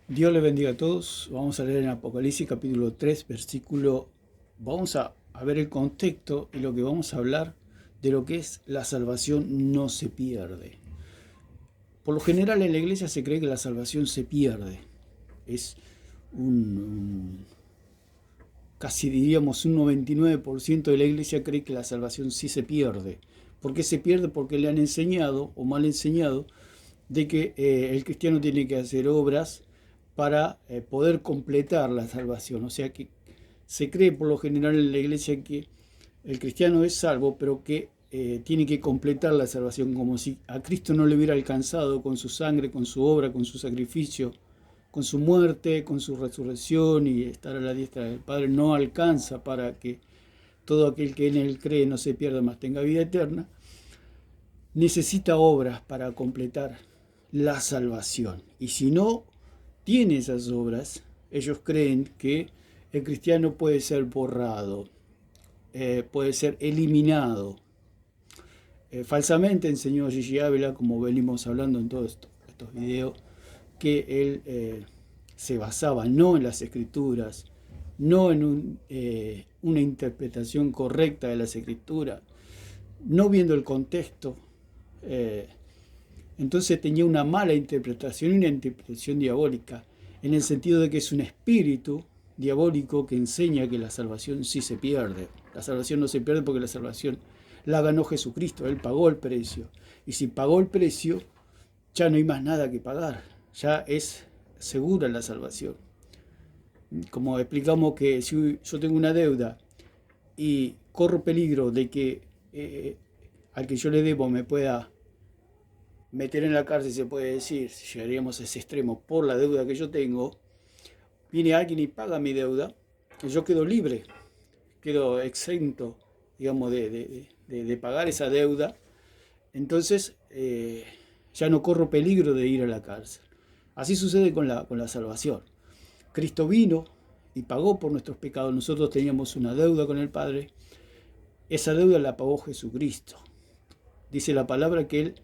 Dios le bendiga a todos. Vamos a leer en Apocalipsis capítulo 3, versículo. Vamos a ver el contexto y lo que vamos a hablar de lo que es la salvación no se pierde. Por lo general en la iglesia se cree que la salvación se pierde. Es casi diríamos un 99% de la iglesia cree que la salvación sí se pierde. ¿Por qué se pierde? Porque le han enseñado o mal enseñado de que el cristiano tiene que hacer obras para poder completar la salvación. O sea que se cree por lo general en la iglesia que el cristiano es salvo, pero que tiene que completar la salvación, como si a Cristo no le hubiera alcanzado con su sangre, con su obra, con su sacrificio, con su muerte, con su resurrección y estar a la diestra del Padre, no alcanza para que todo aquel que en él cree no se pierda, más tenga vida eterna. Necesita obras para completar la salvación. Y si no tiene esas obras, ellos creen que el cristiano puede ser borrado, puede ser eliminado. Falsamente enseñó Gigi Ávila, como venimos hablando en todos estos videos, que él se basaba no en las escrituras, no en una interpretación correcta de las escrituras, no viendo el contexto. Entonces tenía una mala interpretación y una interpretación diabólica, en el sentido de que es un espíritu diabólico que enseña que la salvación sí se pierde. La salvación no se pierde porque la salvación la ganó Jesucristo, Él pagó el precio. Y si pagó el precio, ya no hay más nada que pagar, ya es segura la salvación. Como explicamos que si yo tengo una deuda y corro peligro de que al que yo le debo me pueda meter en la cárcel, se puede decir, si llegaríamos a ese extremo por la deuda que yo tengo, viene alguien y paga mi deuda, y yo quedo libre, quedo exento, digamos, de pagar esa deuda, entonces ya no corro peligro de ir a la cárcel. Así sucede con la salvación. Cristo vino y pagó por nuestros pecados. Nosotros teníamos una deuda con el Padre. Esa deuda la pagó Jesucristo. Dice la palabra que Él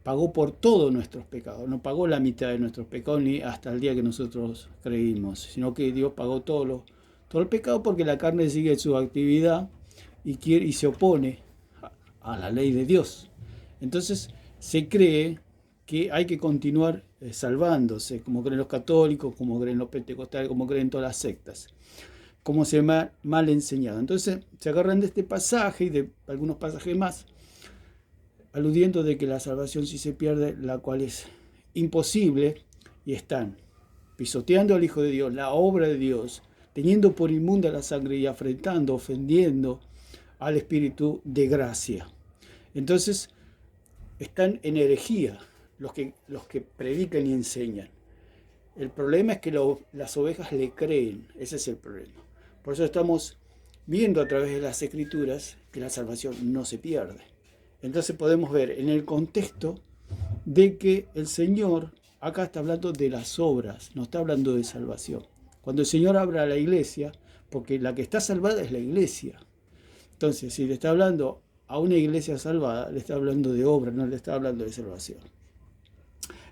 pagó por todos nuestros pecados, no pagó la mitad de nuestros pecados ni hasta el día que nosotros creímos, sino que Dios pagó todo el pecado porque la carne sigue su actividad y se opone a la ley de Dios. Entonces se cree que hay que continuar salvándose, como creen los católicos, como creen los pentecostales, como creen todas las sectas, como se ha mal enseñado. Entonces se agarran de este pasaje y de algunos pasajes más, aludiendo de que la salvación sí se pierde, la cual es imposible, y están pisoteando al Hijo de Dios, la obra de Dios, teniendo por inmunda la sangre y afrentando, ofendiendo al Espíritu de gracia. Entonces, están en herejía los que predican y enseñan. El problema es que las ovejas le creen, ese es el problema. Por eso estamos viendo a través de las Escrituras que la salvación no se pierde. Entonces podemos ver en el contexto de que el Señor acá está hablando de las obras, no está hablando de salvación. Cuando el Señor habla a la iglesia, porque la que está salvada es la iglesia. Entonces, si le está hablando a una iglesia salvada, le está hablando de obra, no le está hablando de salvación.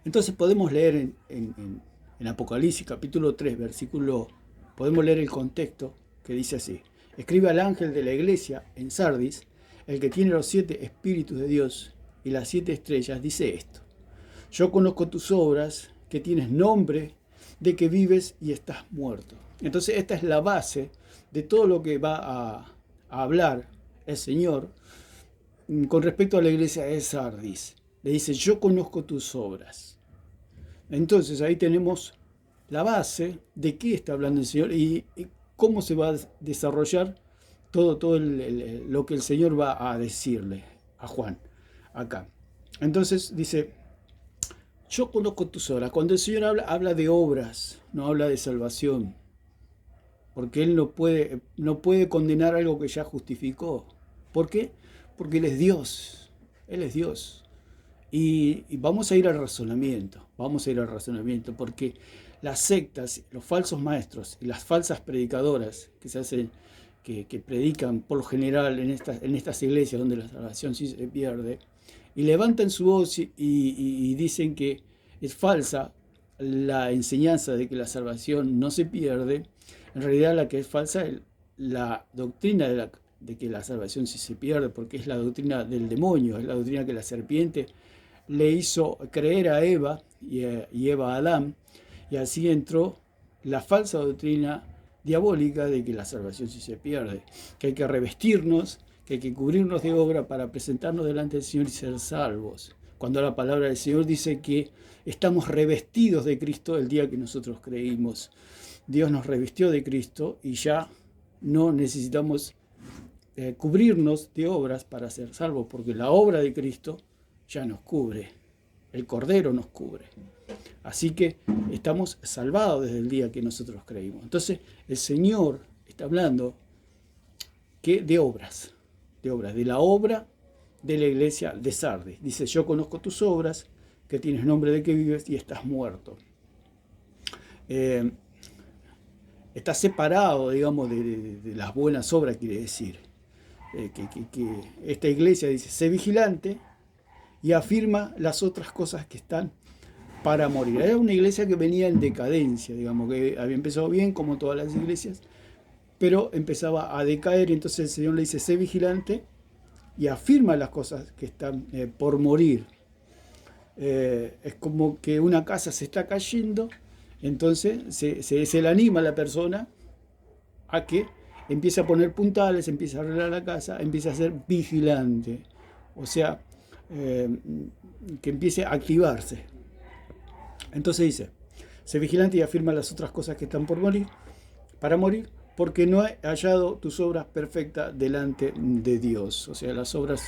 Entonces podemos leer en Apocalipsis capítulo 3, versículo, podemos leer el contexto que dice así. Escribe al ángel de la iglesia en Sardis, el que tiene los 7 espíritus de Dios y las 7 estrellas, dice esto. Yo conozco tus obras, que tienes nombre de que vives y estás muerto. Entonces esta es la base de todo lo que va a hablar el Señor con respecto a la iglesia de Sardis. Le dice, yo conozco tus obras. Entonces ahí tenemos la base de qué está hablando el Señor y cómo se va a desarrollar todo lo que el Señor va a decirle a Juan acá. Entonces dice, yo conozco tus obras. Cuando el Señor habla de obras, no habla de salvación, porque Él no puede condenar algo que ya justificó. ¿Por qué? Porque Él es Dios. Él es Dios. Y vamos a ir al razonamiento, porque las sectas, los falsos maestros y las falsas predicadoras que se hacen, que predican por lo general en estas iglesias donde la salvación sí se pierde, y levantan su voz y dicen que es falsa la enseñanza de que la salvación no se pierde, en realidad la que es falsa es la doctrina de que la salvación sí se pierde, porque es la doctrina del demonio, es la doctrina que la serpiente le hizo creer a Eva y Eva a Adán, y así entró la falsa doctrina diabólica de que la salvación sí se pierde, que hay que revestirnos, que hay que cubrirnos de obra para presentarnos delante del Señor y ser salvos. Cuando la palabra del Señor dice que estamos revestidos de Cristo el día que nosotros creímos. Dios nos revistió de Cristo y ya no necesitamos cubrirnos de obras para ser salvos, porque la obra de Cristo ya nos cubre, el Cordero nos cubre. Así que estamos salvados desde el día que nosotros creímos. Entonces el Señor está hablando de obras, de la obra de la iglesia de Sardis. Dice, yo conozco tus obras, que tienes nombre de que vives y estás muerto. Está separado, digamos, de las buenas obras, quiere decir. Que esta iglesia dice, sé vigilante, y afirma las otras cosas que están para morir. Era una iglesia que venía en decadencia, digamos, que había empezado bien, como todas las iglesias, pero empezaba a decaer, y entonces el Señor le dice, sé vigilante, y afirma las cosas que están por morir. Es como que una casa se está cayendo, entonces se le anima a la persona a que empiece a poner puntales, empiece a arreglar la casa, empiece a ser vigilante, o sea, que empiece a activarse. Entonces dice, sé vigilante y afirma las otras cosas que están por morir, para morir, porque no he hallado tus obras perfectas delante de Dios. O sea, las obras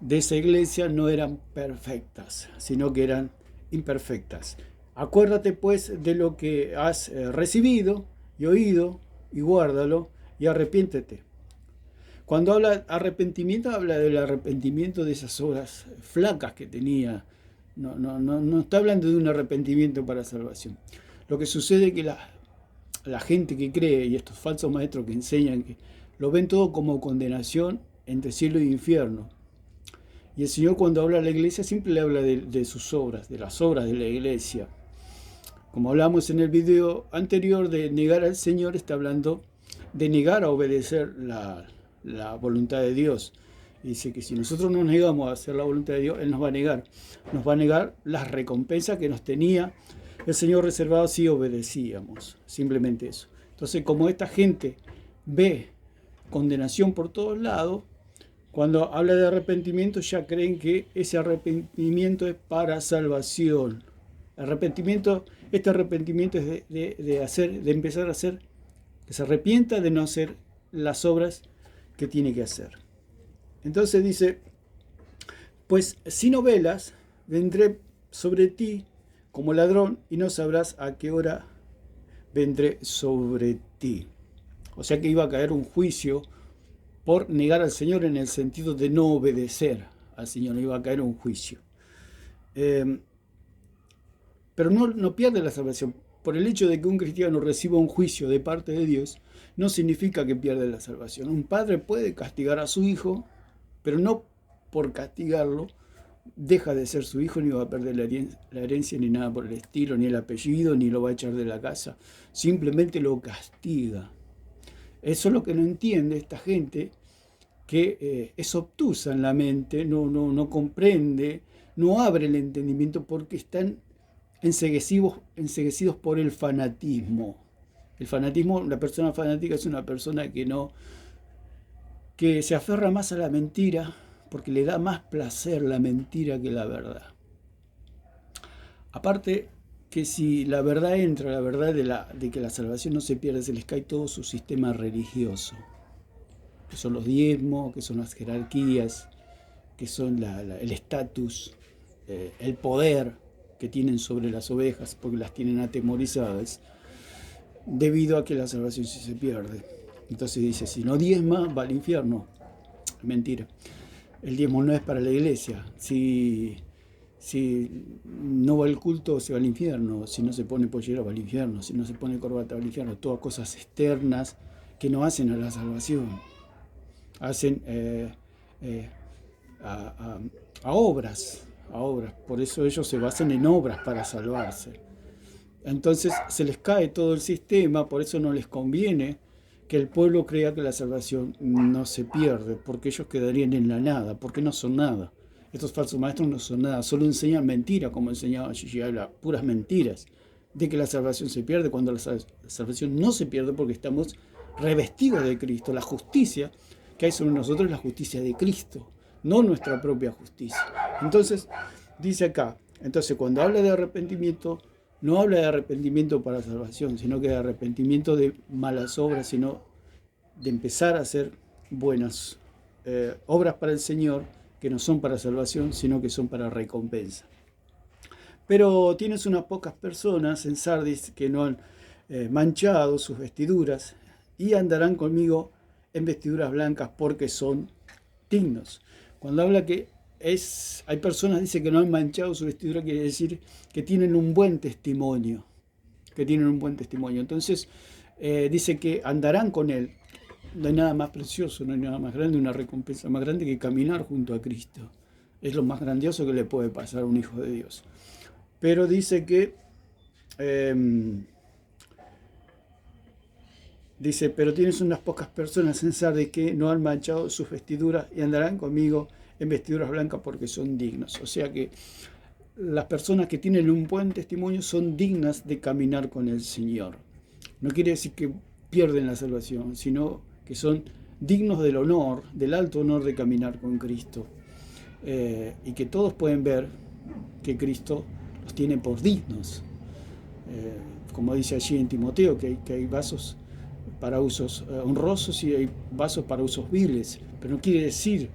de esa iglesia no eran perfectas, sino que eran imperfectas. Acuérdate pues de lo que has recibido y oído, y guárdalo, y arrepiéntete. Cuando habla arrepentimiento, habla del arrepentimiento de esas obras flacas que tenía. No está hablando de un arrepentimiento para salvación. Lo que sucede es que la gente que cree, y estos falsos maestros que enseñan, que lo ven todo como condenación entre cielo y infierno. Y el Señor, cuando habla a la iglesia, siempre le habla de sus obras, de las obras de la iglesia. Como hablamos en el video anterior de negar al Señor, está hablando de negar a obedecer la voluntad de Dios. Y dice que si nosotros nos negamos a hacer la voluntad de Dios, Él nos va a negar las recompensas que nos tenía el Señor reservado si obedecíamos, simplemente eso. Entonces, como esta gente ve condenación por todos lados, cuando habla de arrepentimiento ya creen que ese arrepentimiento es para salvación. Este arrepentimiento es de empezar a hacer, que se arrepienta de no hacer las obras que tiene que hacer. Entonces dice, pues si no velas, vendré sobre ti como ladrón y no sabrás a qué hora vendré sobre ti. O sea que iba a caer un juicio por negar al Señor en el sentido de no obedecer al Señor, iba a caer un juicio. Pero no pierde la salvación. Por el hecho de que un cristiano reciba un juicio de parte de Dios, no significa que pierde la salvación. Un padre puede castigar a su hijo, pero no por castigarlo deja de ser su hijo, ni va a perder la herencia, ni nada por el estilo, ni el apellido, ni lo va a echar de la casa. Simplemente lo castiga. Eso es lo que no entiende esta gente, que es obtusa en la mente, no comprende, no abre el entendimiento porque están enceguecidos por el fanatismo. El fanatismo, la persona fanática es una persona que se aferra más a la mentira porque le da más placer la mentira que la verdad. Aparte que si la verdad entra, la verdad de que la salvación no se pierde, se les cae todo su sistema religioso, que son los diezmos, que son las jerarquías, que son el estatus, el poder que tienen sobre las ovejas, porque las tienen atemorizadas, debido a que la salvación sí se pierde. Entonces dice, si no diezma, va al infierno. Mentira. El diezmo no es para la iglesia. Si no va al culto, se va al infierno. Si no se pone pollera, va al infierno. Si no se pone corbata, va al infierno. Todas cosas externas que no hacen a la salvación. Hacen a obras. Por eso ellos se basan en obras para salvarse. Entonces se les cae todo el sistema, por eso no les conviene que el pueblo crea que la salvación no se pierde, porque ellos quedarían en la nada, porque no son nada. Estos falsos maestros no son nada, solo enseñan mentiras, como enseñaba Gigi Ávila, puras mentiras, de que la salvación se pierde, cuando la salvación no se pierde porque estamos revestidos de Cristo. La justicia que hay sobre nosotros es la justicia de Cristo, no nuestra propia justicia. Entonces, dice acá, entonces cuando habla de arrepentimiento, no habla de arrepentimiento para salvación, sino que de arrepentimiento de malas obras, sino de empezar a hacer buenas obras para el Señor, que no son para salvación, sino que son para recompensa. Pero tienes unas pocas personas en Sardis que no han manchado sus vestiduras y andarán conmigo en vestiduras blancas porque son dignos. Cuando habla que hay personas, dice, que no han manchado su vestidura, quiere decir que tienen un buen testimonio, Entonces, dice que andarán con él. No hay nada más precioso, no hay nada más grande, una recompensa más grande que caminar junto a Cristo. Es lo más grandioso que le puede pasar a un hijo de Dios. Pero dice que dice, pero tienes unas pocas personas en Sardis que no han manchado sus vestiduras y andarán conmigo en vestiduras blancas porque son dignos. O sea que las personas que tienen un buen testimonio son dignas de caminar con el Señor. No quiere decir que pierden la salvación, sino que son dignos del honor, del alto honor de caminar con Cristo. Y que todos pueden ver que Cristo los tiene por dignos. Como dice allí en Timoteo, que hay vasos para usos honrosos y hay vasos para usos viles, pero no quiere decir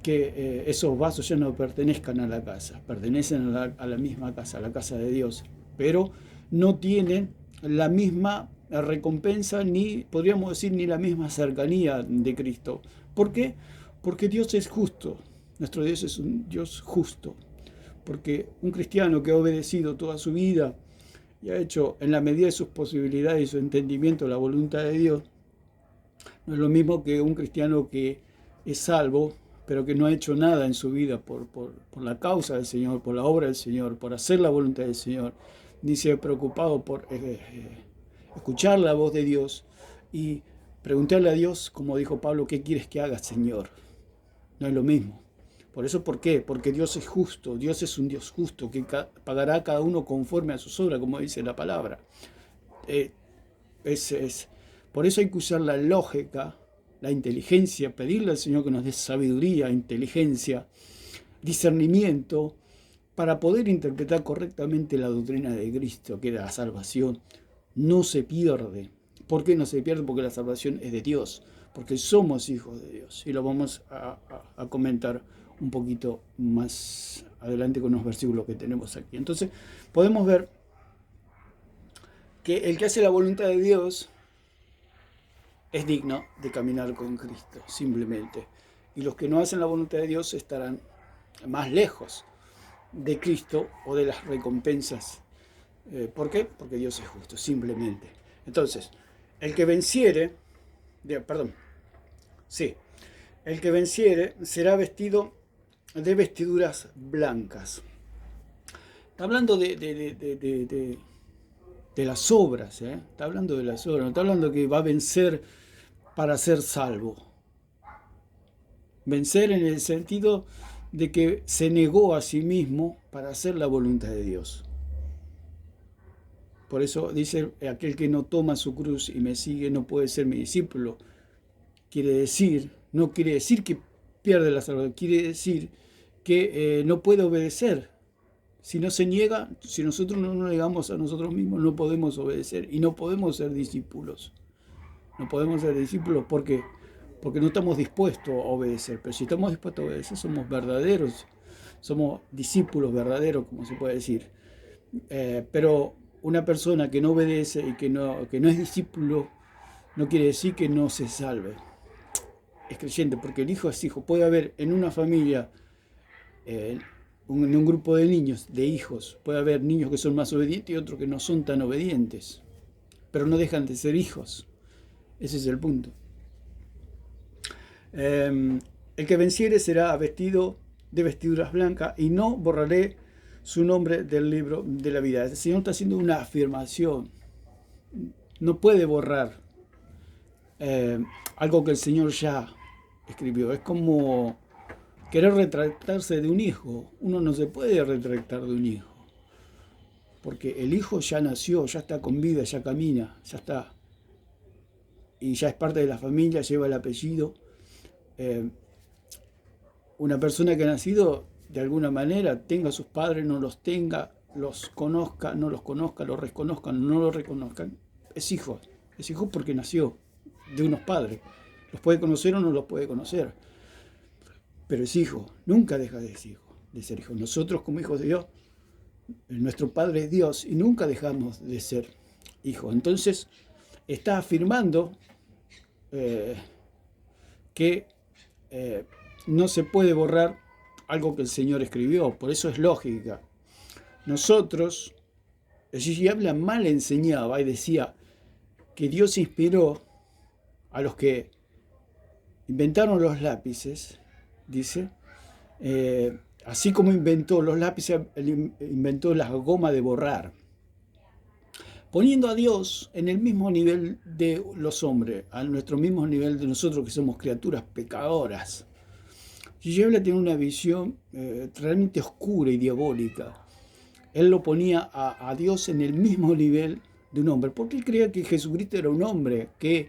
que esos vasos ya no pertenezcan a la casa, pertenecen a la misma casa, a la casa de Dios, pero no tienen la misma recompensa, ni podríamos decir ni la misma cercanía de Cristo. ¿Por qué? Porque Dios es justo, nuestro Dios es un Dios justo, porque un cristiano que ha obedecido toda su vida y ha hecho en la medida de sus posibilidades y su entendimiento la voluntad de Dios, no es lo mismo que un cristiano que es salvo, pero que no ha hecho nada en su vida por la causa del Señor, por la obra del Señor, por hacer la voluntad del Señor, ni se ha preocupado por escuchar la voz de Dios y preguntarle a Dios, como dijo Pablo, ¿qué quieres que haga, Señor? No es lo mismo. Por eso, ¿por qué? Porque Dios es justo, Dios es un Dios justo, que pagará a cada uno conforme a sus obras, como dice la palabra. Por eso hay que usar la lógica, la inteligencia, pedirle al Señor que nos dé sabiduría, inteligencia, discernimiento, para poder interpretar correctamente la doctrina de Cristo, que la salvación no se pierde. ¿Por qué no se pierde? Porque la salvación es de Dios, porque somos hijos de Dios. Y lo vamos a comentar un poquito más adelante con los versículos que tenemos aquí. Entonces, podemos ver que el que hace la voluntad de Dios es digno de caminar con Cristo, simplemente. Y los que no hacen la voluntad de Dios estarán más lejos de Cristo o de las recompensas. ¿Por qué? Porque Dios es justo, simplemente. Entonces, el que venciere, el que venciere será vestido de vestiduras blancas. Está hablando de las obras, está hablando de las obras, no está hablando que va a vencer para ser salvo. Vencer en el sentido de que se negó a sí mismo para hacer la voluntad de Dios. Por eso dice, aquel que no toma su cruz y me sigue no puede ser mi discípulo. No quiere decir que pierde la salvación, quiere decir que no puede obedecer. Si no se niega, si nosotros no nos negamos a nosotros mismos, no podemos obedecer y no podemos ser discípulos. No podemos ser discípulos porque no estamos dispuestos a obedecer. Pero si estamos dispuestos a obedecer, somos verdaderos, somos discípulos verdaderos, como se puede decir. Pero una persona que no obedece y que no es discípulo, no quiere decir que no se salve. Es creyente, porque el hijo es hijo. Puede haber en una familia, en un grupo de niños, de hijos, puede haber niños que son más obedientes y otros que no son tan obedientes, pero no dejan de ser hijos. Ese es el punto. El que venciere será vestido de vestiduras blancas y no borraré su nombre del libro de la vida. El Señor está haciendo una afirmación. No puede borrar algo que el Señor ya escribió. Es como querer retractarse de un hijo. Uno no se puede retractar de un hijo, porque el hijo ya nació, ya está con vida, ya camina, ya está. Y ya es parte de la familia, lleva el apellido. Una persona que ha nacido, de alguna manera, tenga a sus padres, no los tenga, los conozca, no los conozca, los reconozcan, no los reconozcan, es hijo porque nació de unos padres. Los puede conocer o no los puede conocer, pero es hijo, nunca deja de ser hijo. Nosotros como hijos de Dios, nuestro Padre es Dios y nunca dejamos de ser hijos. Entonces está afirmando que no se puede borrar algo que el Señor escribió, por eso es lógica. Nosotros, Gigi habla mal enseñaba y decía que Dios inspiró a los que inventaron los lápices, dice, así como inventó los lápices, inventó la goma de borrar, poniendo a Dios en el mismo nivel de los hombres, a nuestro mismo nivel de nosotros que somos criaturas pecadoras. Gigi tiene una visión realmente oscura y diabólica. Él lo ponía a Dios en el mismo nivel de un hombre, porque él creía que Jesucristo era un hombre que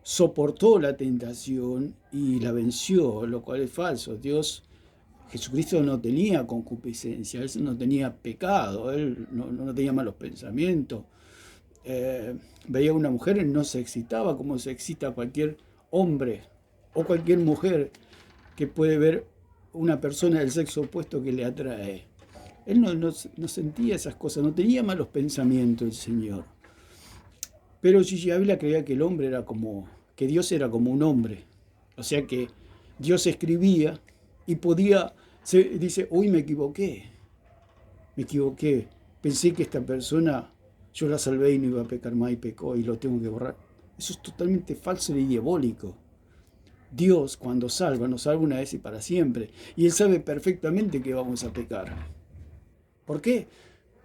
soportó la tentación y la venció, lo cual es falso. Jesucristo no tenía concupiscencia, él no tenía pecado, él no tenía malos pensamientos. Veía a una mujer y no se excitaba como se excita cualquier hombre o cualquier mujer que puede ver una persona del sexo opuesto que le atrae. Él no sentía esas cosas, no tenía malos pensamientos el Señor. Pero Gigi Ávila creía que el hombre era que Dios era como un hombre. O sea que Dios escribía y dice, uy, me equivoqué. Pensé que esta persona, yo la salvé y no iba a pecar más y pecó y lo tengo que borrar. Eso es totalmente falso y diabólico. Dios, cuando salva, nos salva una vez y para siempre. Y Él sabe perfectamente que vamos a pecar. ¿Por qué?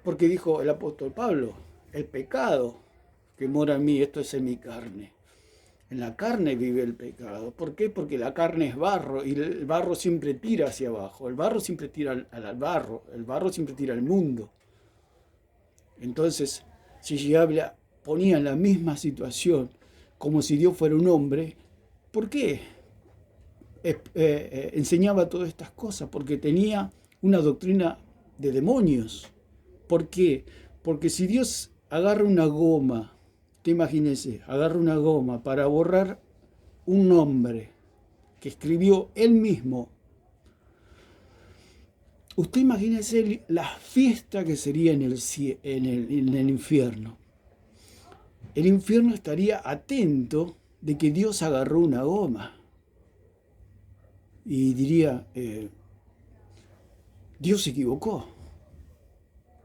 Porque dijo el apóstol Pablo, el pecado que mora en mí, esto es en mi carne. En la carne vive el pecado. ¿Por qué? Porque la carne es barro y el barro siempre tira hacia abajo. El barro siempre tira al barro. El barro siempre tira al mundo. Entonces, Gigi Ávila ponía en la misma situación como si Dios fuera un hombre. ¿Por qué? Enseñaba todas estas cosas. Porque tenía una doctrina de demonios. ¿Por qué? Porque si Dios agarra una goma, imagínense, agarra una goma para borrar un nombre que escribió él mismo. Usted imagínese la fiesta que sería en el infierno. El infierno estaría atento de que Dios agarró una goma. Y diría, Dios se equivocó.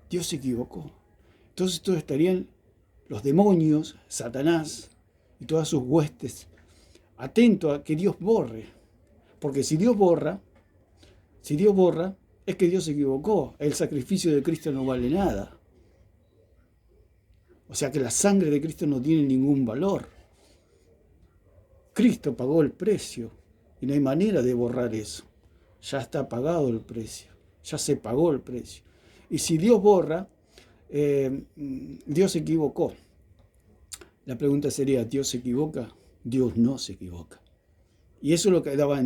Dios se equivocó. Entonces todos estarían los demonios, Satanás y todas sus huestes, atentos a que Dios borre. Porque si Dios borra, es que Dios se equivocó. El sacrificio de Cristo no vale nada. O sea que la sangre de Cristo no tiene ningún valor. Cristo pagó el precio y no hay manera de borrar eso. Ya está pagado el precio. Ya se pagó el precio. Y si Dios borra, Dios se equivocó. La pregunta sería, ¿Dios se equivoca? Dios no se equivoca. Y eso es lo que da a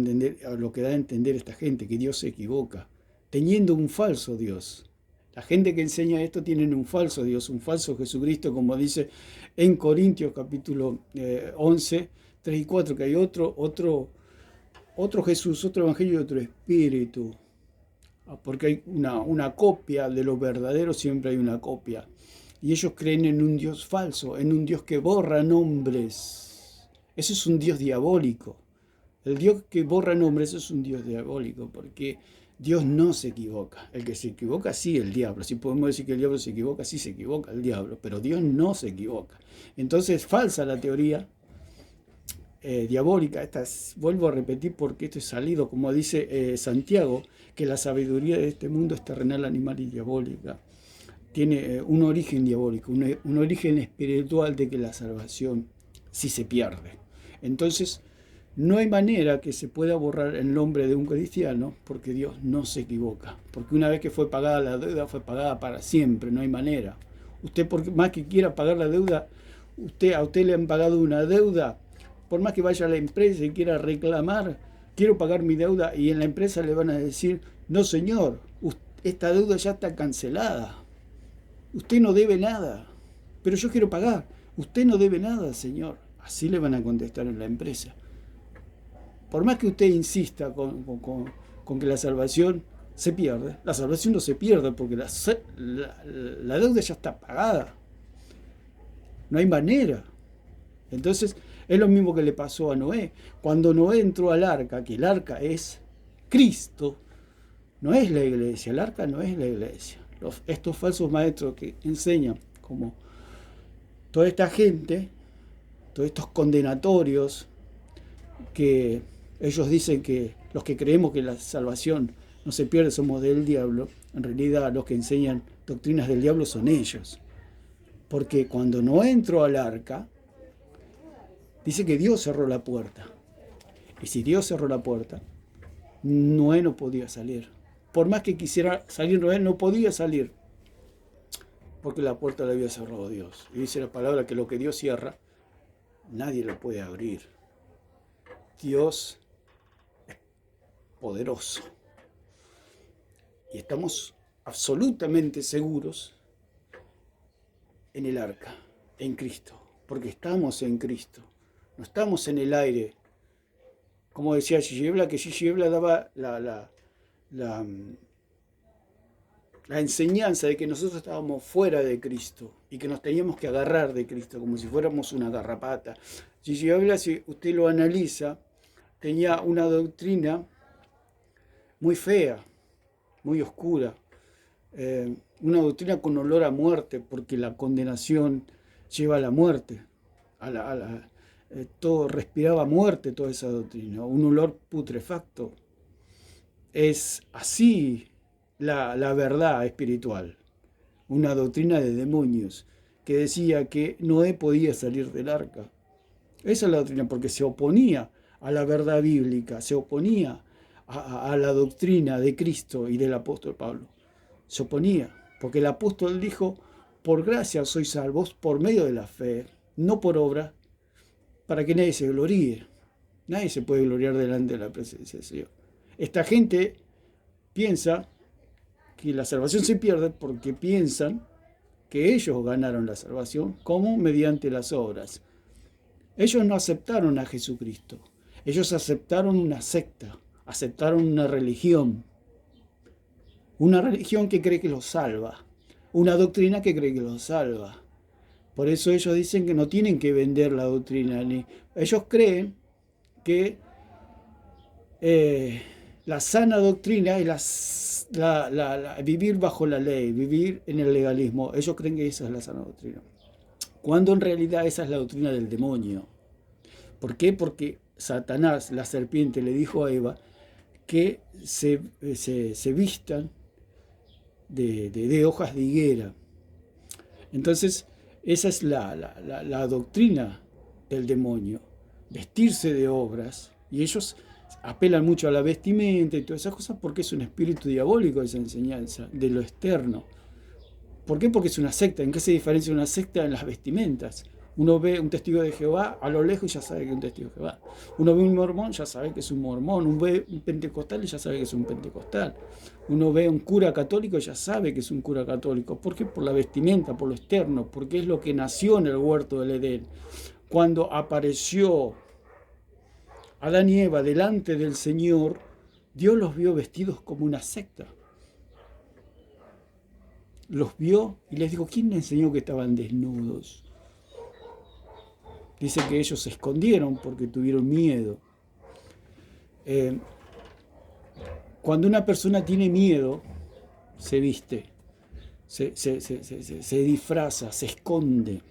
entender esta gente, que Dios se equivoca, teniendo un falso Dios. La gente que enseña esto tienen un falso Dios, un falso Jesucristo, como dice en Corintios capítulo 11, 3 y 4, que hay otro Jesús, otro evangelio y otro espíritu. Porque hay una copia de lo verdadero, siempre hay una copia. Y ellos creen en un Dios falso, en un Dios que borra nombres. Eso es un Dios diabólico. El Dios que borra nombres es un Dios diabólico, porque Dios no se equivoca. El que se equivoca, sí, el diablo. Si podemos decir que el diablo se equivoca, sí se equivoca el diablo, pero Dios no se equivoca. Entonces es falsa la teoría diabólica. Vuelvo a repetir porque esto es salido, como dice Santiago, que la sabiduría de este mundo es terrenal, animal y diabólica. Tiene un origen diabólico, un origen espiritual de que la salvación sí se pierde. Entonces, no hay manera que se pueda borrar el nombre de un cristiano porque Dios no se equivoca. Porque una vez que fue pagada la deuda, fue pagada para siempre, no hay manera. Usted, por más que quiera pagar la deuda, a usted le han pagado una deuda, por más que vaya a la empresa y quiera reclamar, quiero pagar mi deuda, y en la empresa le van a decir, no señor, esta deuda ya está cancelada. Usted no debe nada, pero yo quiero pagar. Usted no debe nada, señor. Así le van a contestar en la empresa. Por más que usted insista con que la salvación se pierde, la salvación no se pierde porque la deuda ya está pagada. No hay manera. Entonces, es lo mismo que le pasó a Noé. Cuando Noé entró al arca, que el arca es Cristo, no es la iglesia, el arca no es la iglesia. Estos falsos maestros que enseñan como toda esta gente, todos estos condenatorios, que ellos dicen que los que creemos que la salvación no se pierde somos del diablo, en realidad los que enseñan doctrinas del diablo son ellos. Porque cuando no entró al arca, dice que Dios cerró la puerta. Y si Dios cerró la puerta, Noé no podía salir. Por más que quisiera salir Noé, no podía salir. Porque la puerta la había cerrado Dios. Y dice la palabra que lo que Dios cierra, nadie lo puede abrir. Dios es poderoso. Y estamos absolutamente seguros en el arca, en Cristo. Porque estamos en Cristo. No estamos en el aire. Como decía Gigi Ebla, que Gigi Ebla daba la enseñanza de que nosotros estábamos fuera de Cristo y que nos teníamos que agarrar de Cristo como si fuéramos una garrapata. Gigi Ebla, si usted lo analiza, tenía una doctrina muy fea, muy oscura, una doctrina con olor a muerte, porque la condenación lleva a la muerte, todo respiraba muerte, toda esa doctrina, un olor putrefacto. Es así la verdad espiritual, una doctrina de demonios que decía que Noé podía salir del arca. Esa es la doctrina, porque se oponía a la verdad bíblica, se oponía a la doctrina de Cristo y del apóstol Pablo. Se oponía, porque el apóstol dijo, por gracia sois salvos por medio de la fe, no por obra, para que nadie se gloríe. Nadie se puede gloriar delante de la presencia del Señor. Esta gente piensa que la salvación se pierde porque piensan que ellos ganaron la salvación como mediante las obras. Ellos no aceptaron a Jesucristo. Ellos aceptaron una secta, aceptaron una religión que cree que los salva, una doctrina que cree que los salva. Por eso ellos dicen que no tienen que vender la doctrina. Ellos creen que la sana doctrina es vivir bajo la ley, vivir en el legalismo. Ellos creen que esa es la sana doctrina, cuando en realidad esa es la doctrina del demonio. ¿Por qué? Porque Satanás, la serpiente, le dijo a Eva que se vistan de hojas de higuera. Entonces, esa es la doctrina del demonio, vestirse de obras, y ellos apelan mucho a la vestimenta y todas esas cosas porque es un espíritu diabólico esa enseñanza, de lo externo. ¿Por qué? Porque es una secta. ¿En qué se diferencia una secta? En las vestimentas. Uno ve un testigo de Jehová a lo lejos y ya sabe que es un testigo de Jehová. Uno ve un mormón, ya sabe que es un mormón. Uno ve un pentecostal y ya sabe que es un pentecostal. Uno ve un cura católico y ya sabe que es un cura católico. ¿Por qué? Por la vestimenta, por lo externo, porque es lo que nació en el huerto del Edén. Cuando apareció Adán y Eva delante del Señor, Dios los vio vestidos como una secta. Los vio y les dijo, ¿quién les enseñó que estaban desnudos? Dice que ellos se escondieron porque tuvieron miedo. Cuando una persona tiene miedo, se viste, se disfraza, se esconde.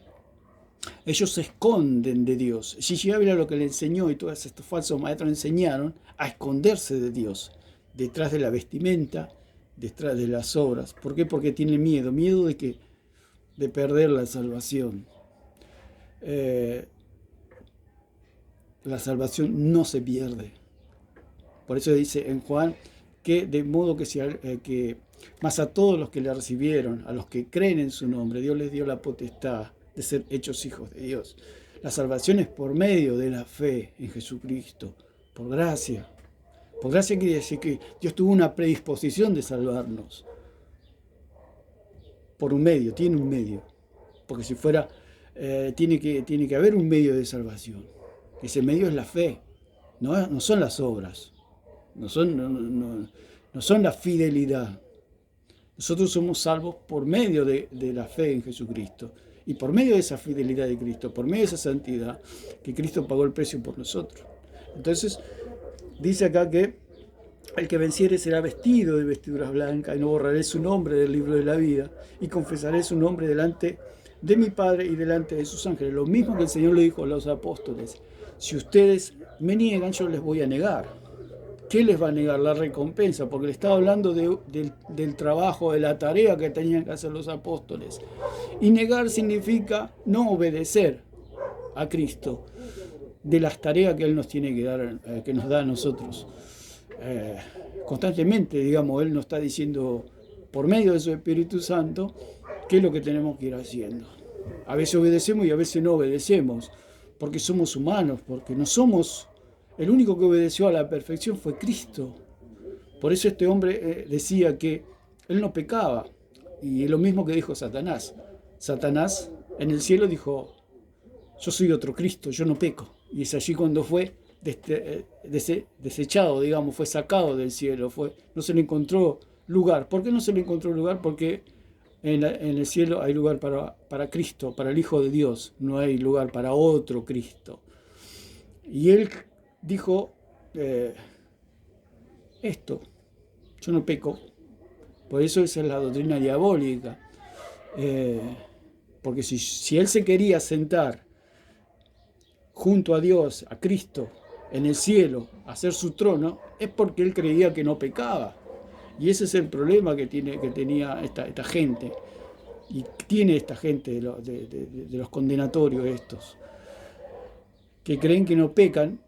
Ellos se esconden de Dios. Gigi Ávila lo que le enseñó y todos estos falsos maestros enseñaron a esconderse de Dios, detrás de la vestimenta, detrás de las obras. ¿Por qué? Porque tienen miedo de perder la salvación. La salvación no se pierde. Por eso dice en Juan que de modo que más a todos los que le recibieron, a los que creen en su nombre, Dios les dio la potestad de ser hechos hijos de Dios. La salvación es por medio de la fe en Jesucristo, por gracia. Por gracia quiere decir que Dios tuvo una predisposición de salvarnos. Por un medio, tiene un medio. Porque si fuera, tiene que haber un medio de salvación. Ese medio es la fe, no son las obras, no son la fidelidad. Nosotros somos salvos por medio de la fe en Jesucristo. Y por medio de esa fidelidad de Cristo, por medio de esa santidad, que Cristo pagó el precio por nosotros. Entonces, dice acá que el que venciere será vestido de vestiduras blancas, y no borraré su nombre del libro de la vida, y confesaré su nombre delante de mi Padre y delante de sus ángeles. Lo mismo que el Señor le dijo a los apóstoles: si ustedes me niegan, yo les voy a negar. ¿Qué les va a negar? La recompensa, porque le estaba hablando del trabajo, de la tarea que tenían que hacer los apóstoles. Y negar significa no obedecer a Cristo de las tareas que Él nos tiene que dar, que nos da a nosotros. Constantemente, digamos, Él nos está diciendo por medio de su Espíritu Santo qué es lo que tenemos que ir haciendo. A veces obedecemos y a veces no obedecemos, porque somos humanos, porque no somos... El único que obedeció a la perfección fue Cristo. Por eso este hombre decía que él no pecaba. Y es lo mismo que dijo Satanás. Satanás en el cielo dijo: yo soy otro Cristo, yo no peco. Y es allí cuando fue desechado, digamos, fue sacado del cielo. No se le encontró lugar. ¿Por qué no se le encontró lugar? Porque en el cielo hay lugar para Cristo, para el Hijo de Dios. No hay lugar para otro Cristo. Y él dijo esto: yo no peco. Por eso esa es la doctrina diabólica. Porque si él se quería sentar junto a Dios, a Cristo, en el cielo, a hacer su trono, es porque él creía que no pecaba. Y ese es el problema que tenía esta gente. Y tiene esta gente de los condenatorios estos, que creen que no pecan,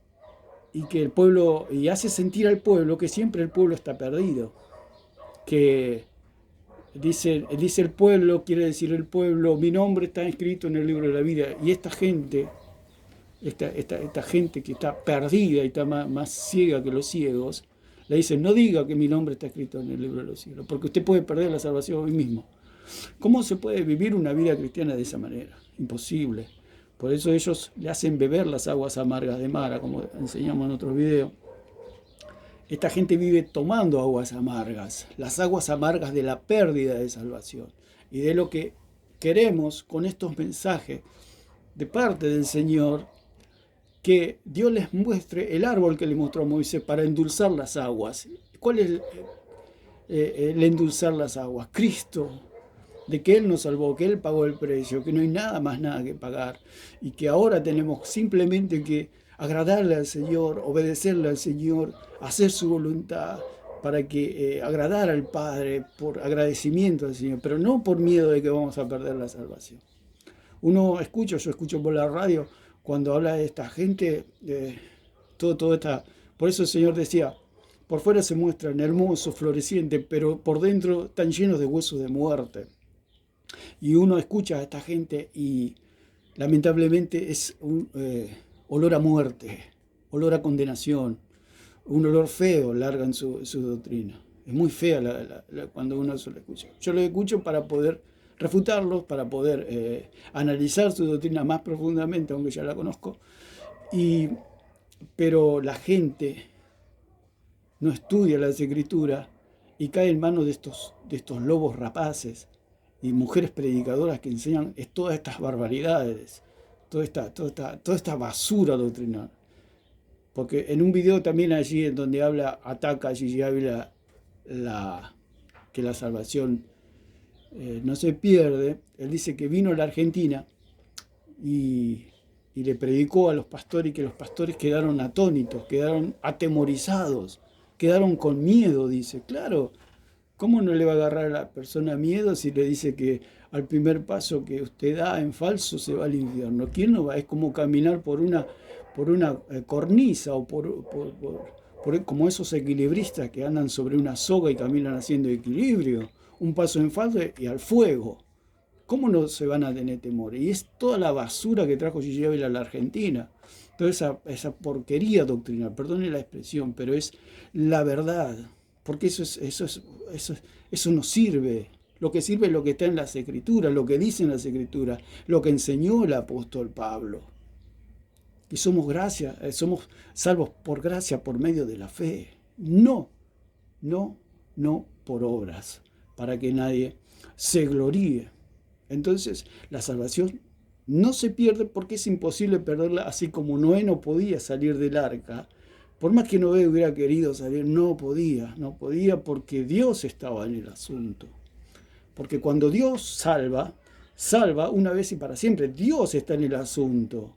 y que el pueblo, y hace sentir al pueblo que siempre el pueblo está perdido. Que dice el pueblo, quiere decir el pueblo: mi nombre está escrito en el libro de la vida. Y esta gente, esta gente que está perdida y está más ciega que los ciegos, le dice: no diga que mi nombre está escrito en el libro de los cielos, porque usted puede perder la salvación hoy mismo. ¿Cómo se puede vivir una vida cristiana de esa manera? Imposible. Por eso ellos le hacen beber las aguas amargas de Mara, como enseñamos en otros videos. Esta gente vive tomando aguas amargas, las aguas amargas de la pérdida de salvación y de lo que queremos con estos mensajes de parte del Señor, que Dios les muestre el árbol que le mostró a Moisés para endulzar las aguas. ¿Cuál es el endulzar las aguas? Cristo, de que Él nos salvó, que Él pagó el precio, que no hay nada que pagar, y que ahora tenemos simplemente que agradarle al Señor, obedecerle al Señor, hacer su voluntad, para que agradar al Padre, por agradecimiento al Señor, pero no por miedo de que vamos a perder la salvación. Yo escucho por la radio cuando habla de esta gente, por eso el Señor decía: por fuera se muestran hermosos, florecientes, pero por dentro están llenos de huesos de muerte. Y uno escucha a esta gente y lamentablemente es un olor a muerte, olor a condenación, un olor feo largan su doctrina. Es muy fea cuando uno se lo escucha. Yo lo escucho para poder refutarlos, para poder analizar su doctrina más profundamente, aunque ya la conozco. Pero la gente no estudia las Escrituras y cae en manos de estos lobos rapaces y mujeres predicadoras que enseñan todas estas barbaridades, toda esta basura doctrinal. Porque en un video también allí en donde ataca a Gigi Ávila que la salvación no se pierde, él dice que vino a la Argentina y, y le predicó a los pastores, y que los pastores quedaron atónitos, quedaron atemorizados, quedaron con miedo, dice. Claro, ¿cómo no le va a agarrar a la persona miedo si le dice que al primer paso que usted da en falso se va al infierno? ¿Quién no va? Es como caminar por una cornisa o como esos equilibristas que andan sobre una soga y caminan haciendo equilibrio. Un paso en falso y al fuego. ¿Cómo no se van a tener temor? Y es toda la basura que trajo Gigi Ávila a la Argentina. Toda esa porquería doctrinal, perdone la expresión, pero es la verdad. Porque eso no sirve. Lo que sirve es lo que está en las Escrituras, lo que dicen las Escrituras, lo que enseñó el apóstol Pablo. Y somos salvos por gracia, por medio de la fe. No, no por obras, para que nadie se gloríe. Entonces, la salvación no se pierde porque es imposible perderla, así como Noé no podía salir del arca. Por más que Noé hubiera querido salir, no podía porque Dios estaba en el asunto. Porque cuando Dios salva una vez y para siempre. Dios está en el asunto.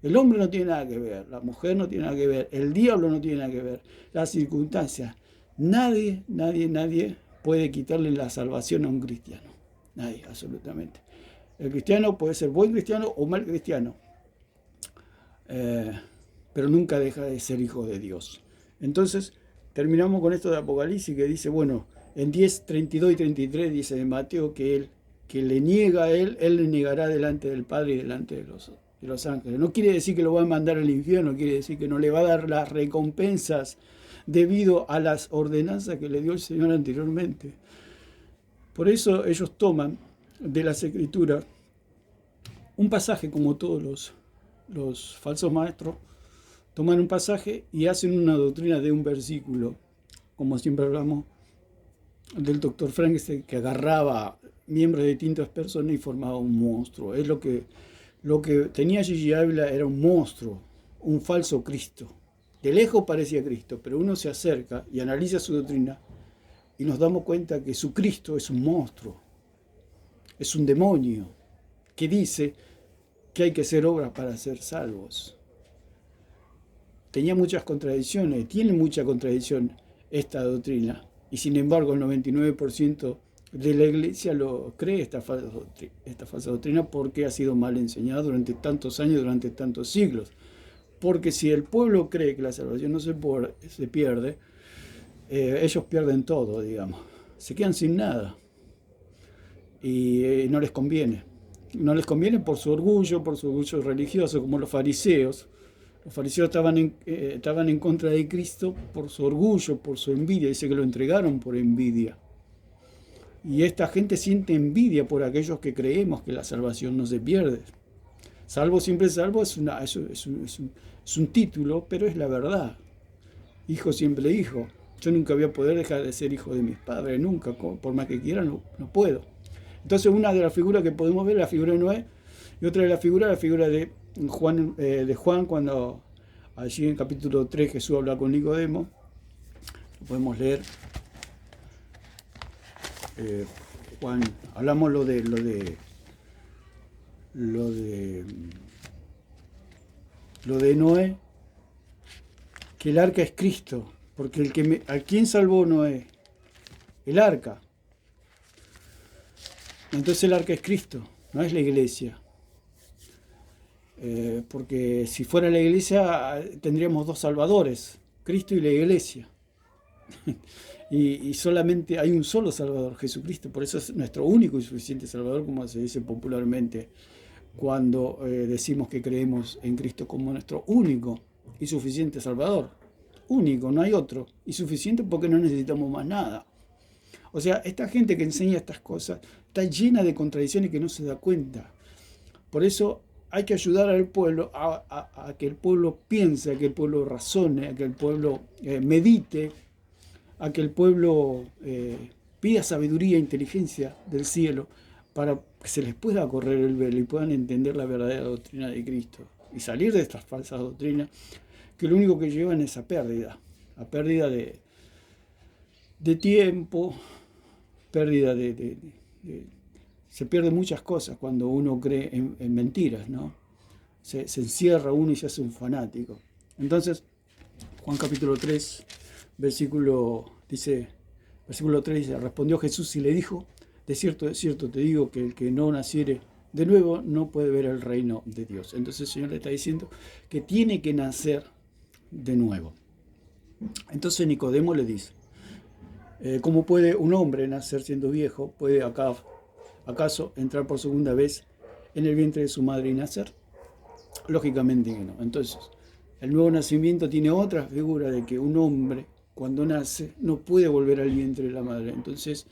El hombre no tiene nada que ver, la mujer no tiene nada que ver, el diablo no tiene nada que ver, las circunstancias. Nadie puede quitarle la salvación a un cristiano. Nadie, absolutamente. El cristiano puede ser buen cristiano o mal cristiano, pero nunca deja de ser hijo de Dios. Entonces, terminamos con esto de Apocalipsis que dice, bueno, en 10, 32 y 33 dice de Mateo que él, que le niega a él le negará delante del Padre y delante de los ángeles. No quiere decir que lo va a mandar al infierno, quiere decir que no le va a dar las recompensas debido a las ordenanzas que le dio el Señor anteriormente. Por eso ellos toman de las Escrituras un pasaje, como todos los falsos maestros, toman un pasaje y hacen una doctrina de un versículo, como siempre hablamos del doctor Frankenstein, que agarraba miembros de distintas personas y formaba un monstruo. Es lo que tenía Gigi Ávila, era un monstruo, un falso Cristo. De lejos parecía Cristo, pero uno se acerca y analiza su doctrina y nos damos cuenta que su Cristo es un monstruo, es un demonio, que dice que hay que hacer obras para ser salvos. Tenía muchas contradicciones, tiene mucha contradicción esta doctrina, y sin embargo el 99% de la iglesia lo cree esta falsa doctrina porque ha sido mal enseñada durante tantos años, durante tantos siglos. Porque si el pueblo cree que la salvación no se pierde, ellos pierden todo, digamos. Se quedan sin nada. Y no les conviene. No les conviene por su orgullo religioso, como los fariseos. Los fariseos estaban en contra de Cristo por su orgullo, por su envidia. Dice que lo entregaron por envidia. Y esta gente siente envidia por aquellos que creemos que la salvación no se pierde. Salvo, siempre salvo, es un título, pero es la verdad. Hijo, siempre hijo. Yo nunca voy a poder dejar de ser hijo de mis padres, nunca, por más que quiera, no puedo. Entonces, una de las figuras que podemos ver es la figura de Noé, y otra de las figuras es la figura de Juan, cuando allí en capítulo 3 Jesús habla con Nicodemo. Lo podemos leer. Juan, hablamos lo de Noé, que el arca es Cristo, porque ¿a quién salvó Noé? El arca. Entonces el arca es Cristo, no es la iglesia. Porque si fuera la iglesia tendríamos dos salvadores, Cristo y la iglesia. Y solamente hay un solo Salvador, Jesucristo. Por eso es nuestro único y suficiente Salvador, como se dice popularmente cuando decimos que creemos en Cristo como nuestro único y suficiente Salvador. Único, no hay otro. Y suficiente porque no necesitamos más nada. O sea, esta gente que enseña estas cosas está llena de contradicciones que no se da cuenta. Por eso hay que ayudar al pueblo a que el pueblo piense, a que el pueblo razone, a que el pueblo medite, a que el pueblo pida sabiduría e inteligencia del cielo para que se les pueda correr el velo y puedan entender la verdadera doctrina de Cristo y salir de estas falsas doctrinas que lo único que llevan es a pérdida de tiempo, se pierden muchas cosas cuando uno cree en mentiras, ¿no? se encierra uno y se hace un fanático. Entonces, Juan capítulo 3, versículo 3 dice, respondió Jesús y le dijo, de cierto te digo que el que no naciere de nuevo no puede ver el reino de Dios. Entonces el Señor le está diciendo que tiene que nacer de nuevo. Entonces Nicodemo le dice, ¿cómo puede un hombre nacer siendo viejo? ¿Puede acaso entrar por segunda vez en el vientre de su madre y nacer? Lógicamente que no. Entonces, el nuevo nacimiento tiene otra figura de que un hombre, cuando nace, no puede volver al vientre de la madre. Entonces,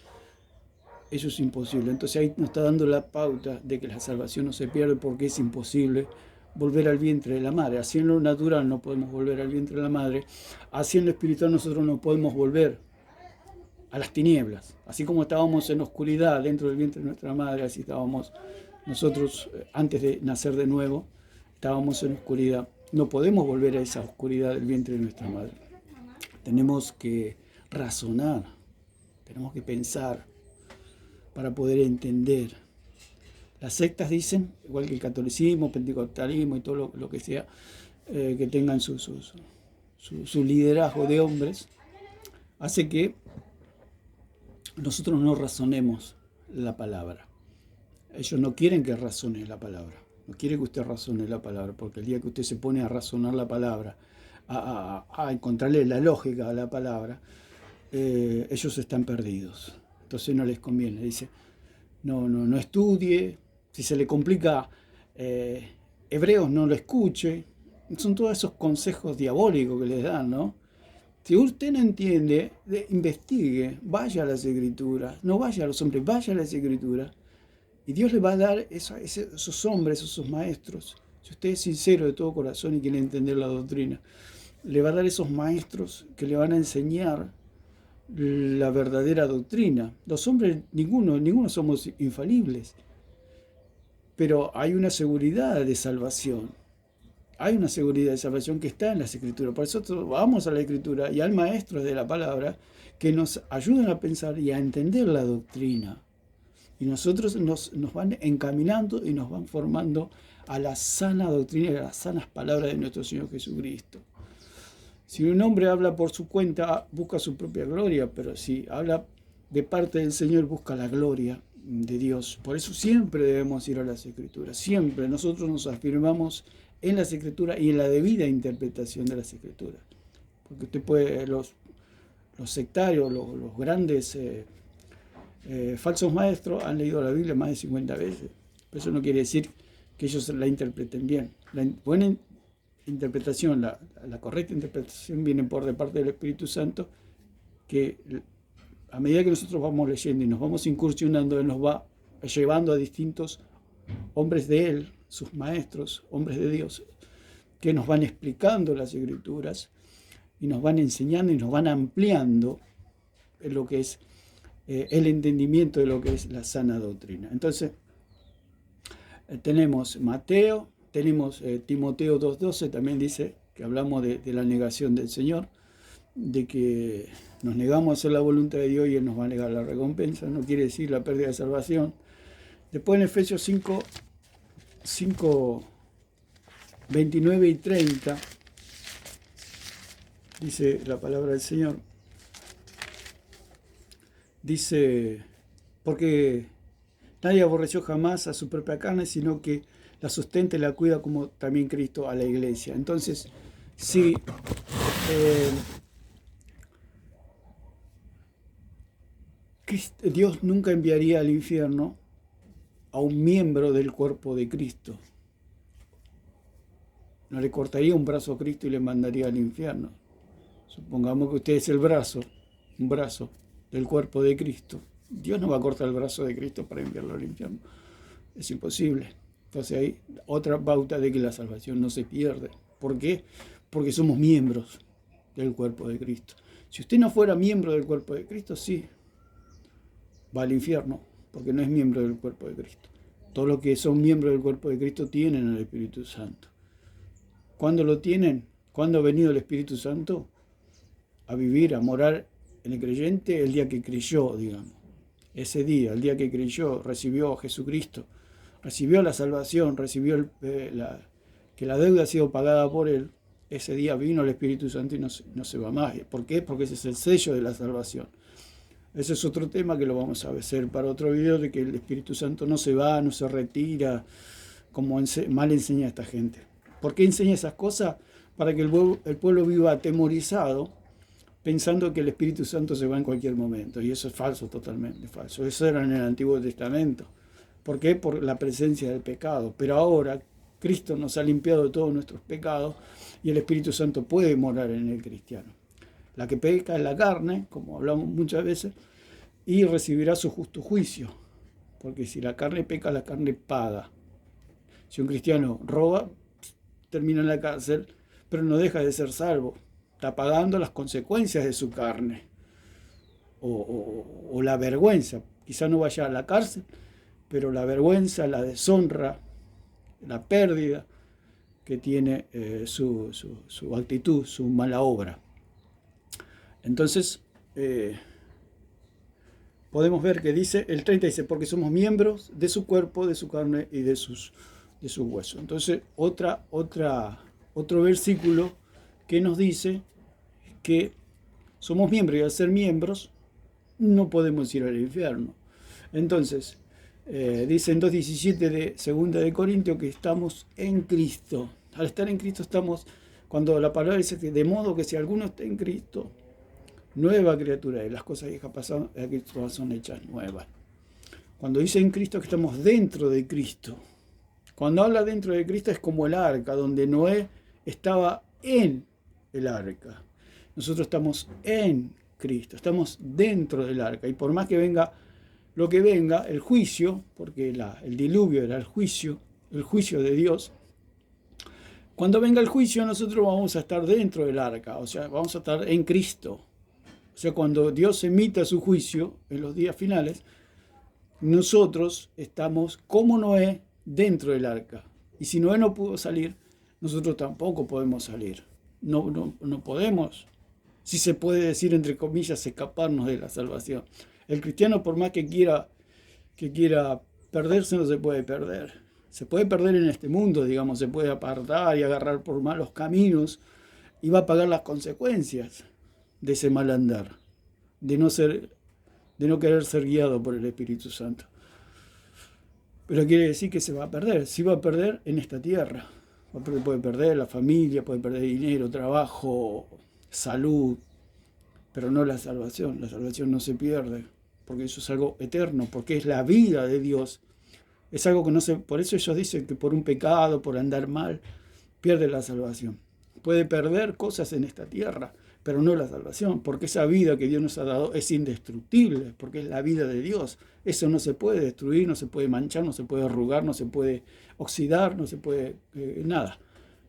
eso es imposible. Entonces ahí nos está dando la pauta de que la salvación no se pierde porque es imposible volver al vientre de la madre. Así en lo natural no podemos volver al vientre de la madre. Así en lo espiritual nosotros no podemos volver a las tinieblas. Así como estábamos en oscuridad dentro del vientre de nuestra madre, así estábamos nosotros antes de nacer de nuevo, estábamos en oscuridad. No podemos volver a esa oscuridad del vientre de nuestra madre. Tenemos que razonar, tenemos que pensar para poder entender. Las sectas dicen, igual que el catolicismo, pentecostalismo y todo lo que sea, que tengan su liderazgo de hombres, hace que nosotros no razonemos la palabra. Ellos no quieren que razone la palabra, no quieren que usted razone la palabra, porque el día que usted se pone a razonar la palabra, a encontrarle la lógica a la palabra, ellos están perdidos. Entonces no les conviene. Dice, no estudie. Si se le complica Hebreos, no lo escuche. Son todos esos consejos diabólicos que les dan, ¿no? Si usted no entiende, investigue, vaya a las Escrituras. No vaya a los hombres, vaya a las Escrituras. Y Dios le va a dar esos hombres, esos maestros. Si usted es sincero de todo corazón y quiere entender la doctrina, le va a dar esos maestros que le van a enseñar la verdadera doctrina. Los hombres, ninguno somos infalibles, pero hay una seguridad de salvación. Hay una seguridad de salvación que está en las Escrituras. Por eso vamos a la Escritura y al maestro de la palabra que nos ayudan a pensar y a entender la doctrina. Y nosotros nos van encaminando y nos van formando a la sana doctrina y a las sanas palabras de nuestro Señor Jesucristo. Si un hombre habla por su cuenta, busca su propia gloria, pero si habla de parte del Señor, busca la gloria de Dios. Por eso siempre debemos ir a las Escrituras, siempre. Nosotros nos afirmamos en las Escrituras y en la debida interpretación de las Escrituras. Porque usted puede, los sectarios, los grandes falsos maestros han leído la Biblia más de 50 veces. Pero eso no quiere decir que ellos la interpreten bien. La buena interpretación, la correcta interpretación viene de parte del Espíritu Santo, que a medida que nosotros vamos leyendo y nos vamos incursionando, Él nos va llevando a distintos hombres de Él, sus maestros, hombres de Dios, que nos van explicando las Escrituras y nos van enseñando y nos van ampliando en lo que es el entendimiento de lo que es la sana doctrina. Entonces, tenemos Mateo, tenemos Timoteo 2:12, también dice que hablamos de la negación del Señor, de que nos negamos a hacer la voluntad de Dios y Él nos va a negar la recompensa. No quiere decir la pérdida de salvación. Después en Efesios 5, 29 y 30, dice la palabra del Señor, dice, porque nadie aborreció jamás a su propia carne, sino que la sustenta y la cuida como también Cristo a la iglesia. Entonces, si Dios nunca enviaría al infierno a un miembro del cuerpo de Cristo. No le cortaría un brazo a Cristo y le mandaría al infierno. Supongamos que usted es un brazo del cuerpo de Cristo. Dios no va a cortar el brazo de Cristo para enviarlo al infierno. Es imposible. Entonces hay otra pauta de que la salvación no se pierde. ¿Por qué? Porque somos miembros del cuerpo de Cristo. Si usted no fuera miembro del cuerpo de Cristo, sí, va al infierno, porque no es miembro del cuerpo de Cristo. Todos los que son miembros del cuerpo de Cristo tienen al Espíritu Santo. ¿Cuándo lo tienen? ¿Cuándo ha venido el Espíritu Santo a vivir, a morar en el creyente? El día que creyó, digamos. Ese día, el día que creyó, recibió a Jesucristo, recibió la salvación, recibió que la deuda ha sido pagada por Él, ese día vino el Espíritu Santo y no se va más. ¿Por qué? Porque ese es el sello de la salvación. Ese es otro tema que lo vamos a hacer para otro video, de que el Espíritu Santo no se va, no se retira, como mal enseña a esta gente. ¿Por qué enseña esas cosas? Para que el pueblo viva atemorizado, pensando que el Espíritu Santo se va en cualquier momento. Y eso es falso, totalmente falso. Eso era en el Antiguo Testamento. ¿Por qué? Por la presencia del pecado. Pero ahora Cristo nos ha limpiado de todos nuestros pecados y el Espíritu Santo puede morar en el cristiano. La que peca es la carne, como hablamos muchas veces, y recibirá su justo juicio. Porque si la carne peca, la carne paga. Si un cristiano roba, termina en la cárcel, pero no deja de ser salvo. Está pagando las consecuencias de su carne. O la vergüenza. Quizá no vaya a la cárcel, pero la vergüenza, la deshonra, la pérdida que tiene su actitud, su mala obra. Entonces, podemos ver que dice, el 30 dice, porque somos miembros de su cuerpo, de su carne y de sus huesos. Entonces, otro versículo que nos dice que somos miembros y al ser miembros no podemos ir al infierno. Entonces, dice en 2.17 de 2 de Corintios que estamos en Cristo. Al estar en Cristo estamos, cuando la palabra dice que de modo que si alguno está en Cristo, nueva criatura, y las cosas viejas pasaron, aquí todas son hechas nuevas. Cuando dice en Cristo que estamos dentro de Cristo, cuando habla dentro de Cristo es como el arca, donde Noé estaba en el arca. Nosotros estamos en Cristo, estamos dentro del arca, y por más que venga lo que venga, el juicio, porque el diluvio era el juicio de Dios, cuando venga el juicio nosotros vamos a estar dentro del arca, o sea, vamos a estar en Cristo. O sea, cuando Dios emita su juicio en los días finales, nosotros estamos como Noé dentro del arca. Y si Noé no pudo salir, nosotros tampoco podemos salir. No podemos, si se puede decir entre comillas, escaparnos de la salvación. El cristiano, por más que quiera perderse, no se puede perder. Se puede perder en este mundo, digamos, se puede apartar y agarrar por malos caminos y va a pagar las consecuencias de ese mal andar, de no querer ser guiado por el Espíritu Santo. Pero quiere decir que se va a perder, sí va a perder en esta tierra. Puede perder la familia, puede perder dinero, trabajo, salud, pero no la salvación. La salvación no se pierde, porque eso es algo eterno, porque es la vida de Dios. Es algo que no se... Por eso ellos dicen que por un pecado, por andar mal, pierde la salvación. Puede perder cosas en esta tierra, pero no la salvación, porque esa vida que Dios nos ha dado es indestructible, porque es la vida de Dios. Eso no se puede destruir, no se puede manchar, no se puede arrugar, no se puede oxidar, no se puede nada.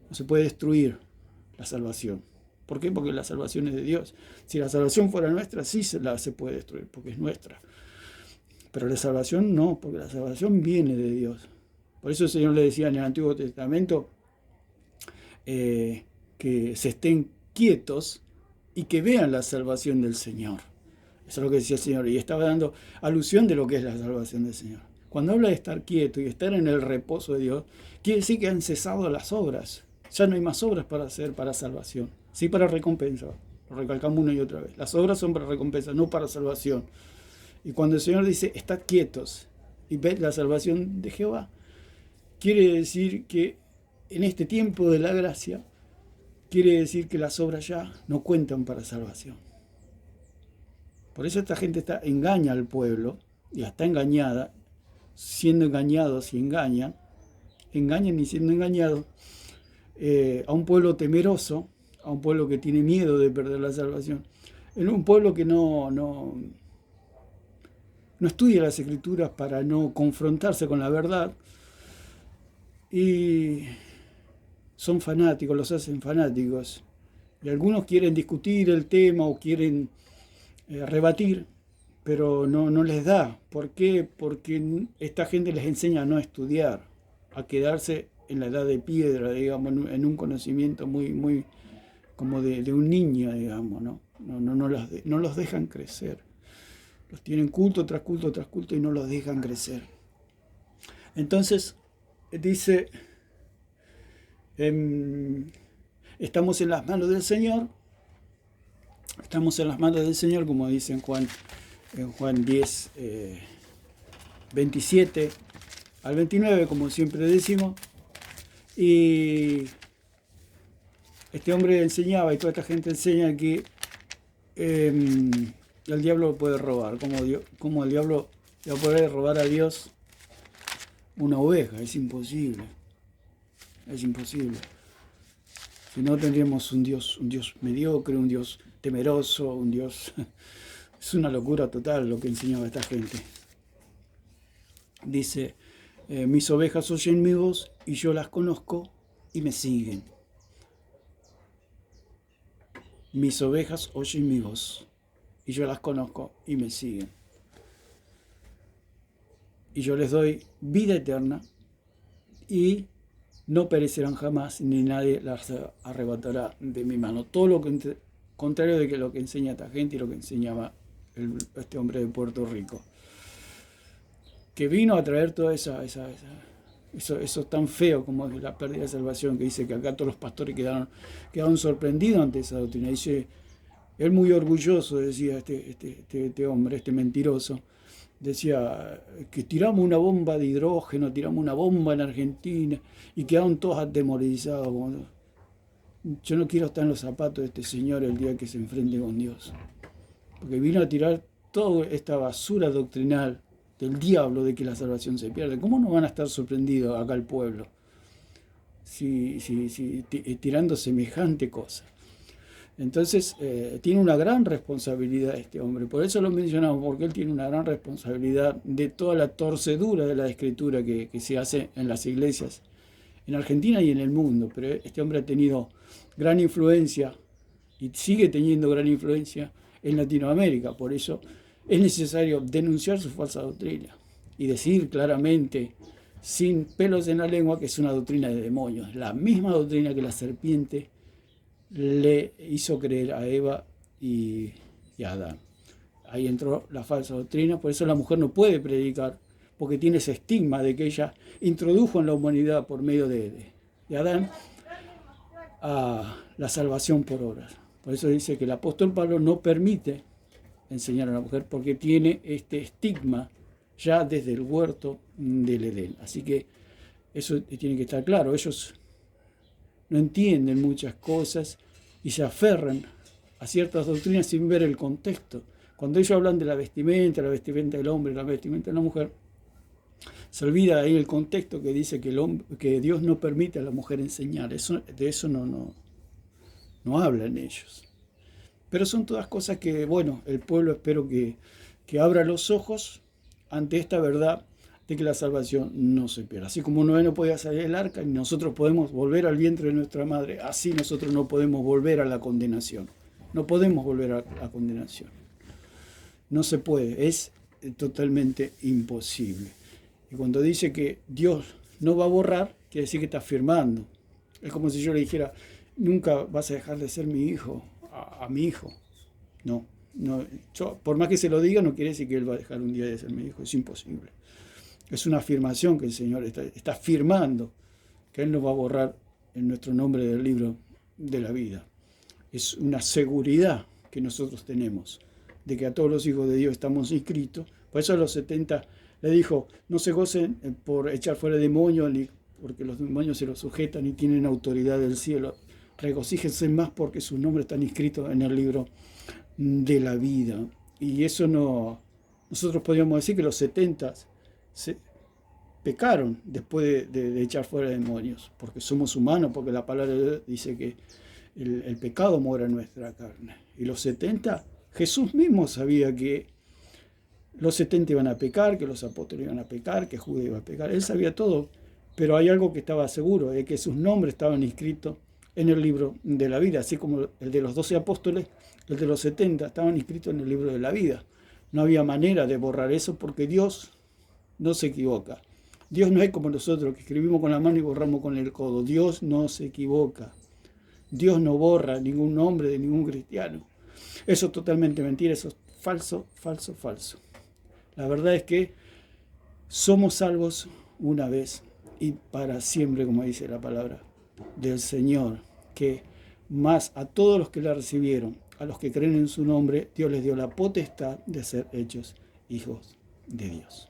No se puede destruir la salvación. ¿Por qué? Porque la salvación es de Dios. Si la salvación fuera nuestra, sí se puede destruir, porque es nuestra. Pero la salvación no, porque la salvación viene de Dios. Por eso el Señor le decía en el Antiguo Testamento que se estén quietos y que vean la salvación del Señor. Eso es lo que decía el Señor. Y estaba dando alusión de lo que es la salvación del Señor. Cuando habla de estar quieto y estar en el reposo de Dios, quiere decir que han cesado las obras. Ya no hay más obras para hacer para salvación. Sí para recompensa. Lo recalcamos una y otra vez. Las obras son para recompensa, no para salvación. Y cuando el Señor dice, estad quietos y ved la salvación de Jehová, quiere decir que en este tiempo de la gracia, quiere decir que las obras ya no cuentan para salvación. Por eso esta gente engaña al pueblo, y está engañada, siendo engañados y engañan y siendo engañados, a un pueblo temeroso, a un pueblo que tiene miedo de perder la salvación, en un pueblo que no estudia las Escrituras para no confrontarse con la verdad, y son fanáticos, los hacen fanáticos. Y algunos quieren discutir el tema o quieren rebatir, pero no les da. ¿Por qué? Porque esta gente les enseña a no estudiar, a quedarse en la edad de piedra, digamos, en un conocimiento muy como de un niño, digamos, ¿no? No los dejan crecer. Los tienen culto tras culto tras culto y no los dejan crecer. Entonces, dice Estamos en las manos del Señor. Estamos en las manos del Señor, como dice en Juan 10, 27 al 29, como siempre decimos. Y este hombre enseñaba, y toda esta gente enseña que el diablo puede robar. Como el diablo va a poder robar a Dios una oveja? Es imposible. Es imposible. Si no, tendríamos un Dios mediocre, un Dios temeroso, un Dios... Es una locura total lo que enseñaba esta gente. Dice, mis ovejas oyen mi voz y yo las conozco y me siguen. Mis ovejas oyen mi voz y yo las conozco y me siguen. Y yo les doy vida eterna y no perecerán jamás, ni nadie las arrebatará de mi mano. Todo lo contrario de lo que enseña esta gente y lo que enseñaba este hombre de Puerto Rico, que vino a traer toda eso tan feo como es la pérdida de salvación, que dice que acá todos los pastores quedaron sorprendidos ante esa doctrina. Dice, él muy orgulloso, decía este hombre, este mentiroso, decía que tiramos una bomba de hidrógeno, tiramos una bomba en Argentina y quedaron todos atemorizados. Yo no quiero estar en los zapatos de este señor el día que se enfrente con Dios, porque vino a tirar toda esta basura doctrinal del diablo de que la salvación se pierde. ¿Cómo no van a estar sorprendidos acá el pueblo tirando semejante cosa? Entonces tiene una gran responsabilidad este hombre. Por eso lo mencionamos, porque él tiene una gran responsabilidad de toda la torcedura de la escritura que se hace en las iglesias en Argentina y en el mundo. Pero este hombre ha tenido gran influencia y sigue teniendo gran influencia en Latinoamérica. Por eso es necesario denunciar su falsa doctrina y decir claramente, sin pelos en la lengua, que es una doctrina de demonios. La misma doctrina que la serpiente le hizo creer a Eva y a Adán. Ahí entró la falsa doctrina. Por eso la mujer no puede predicar, porque tiene ese estigma de que ella introdujo en la humanidad por medio de Adán a la salvación por obras. Por eso dice que el apóstol Pablo no permite enseñar a la mujer, porque tiene este estigma ya desde el huerto del Edén. Así que eso tiene que estar claro. Ellos no entienden muchas cosas y se aferran a ciertas doctrinas sin ver el contexto. Cuando ellos hablan de la vestimenta del hombre, la vestimenta de la mujer, se olvida ahí el contexto que dice que Dios no permite a la mujer enseñar. De eso no hablan ellos. Pero son todas cosas que, bueno, el pueblo espero que abra los ojos ante esta verdad de que la salvación no se pierda. Así como Noé no podía salir del arca y nosotros podemos volver al vientre de nuestra madre, así nosotros no podemos volver a la condenación. No podemos volver a la condenación. No se puede, es totalmente imposible. Y cuando dice que Dios no va a borrar, quiere decir que está afirmando. Es como si yo le dijera, nunca vas a dejar de ser mi hijo, a mi hijo. No, yo, por más que se lo diga, no quiere decir que él va a dejar un día de ser mi hijo, es imposible. Es una afirmación que el Señor está afirmando, que Él nos va a borrar en nuestro nombre del libro de la vida. Es una seguridad que nosotros tenemos, de que a todos los hijos de Dios estamos inscritos. Por eso a los 70 le dijo, no se gocen por echar fuera demonios, ni porque los demonios se los sujetan y tienen autoridad del cielo. Regocíjense más porque sus nombres están inscritos en el libro de la vida. Y eso no... Nosotros podríamos decir que los 70 pecaron después de echar fuera demonios, porque somos humanos, porque la palabra de Dios dice que el pecado mora en nuestra carne. Y los 70, Jesús mismo sabía que los 70 iban a pecar, que los apóstoles iban a pecar, que Judas iba a pecar. Él sabía todo, pero hay algo que estaba seguro, de que sus nombres estaban inscritos en el libro de la vida, así como el de los 12 apóstoles, el de los 70 estaban inscritos en el libro de la vida. No había manera de borrar eso, porque Dios no se equivoca. Dios no es como nosotros, que escribimos con la mano y borramos con el codo. Dios no se equivoca. Dios no borra ningún nombre de ningún cristiano. Eso es totalmente mentira, eso es falso, falso, falso. La verdad es que somos salvos una vez y para siempre, como dice la palabra del Señor, que más a todos los que la recibieron, a los que creen en su nombre, Dios les dio la potestad de ser hechos hijos de Dios.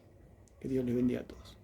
Que Dios les bendiga a todos.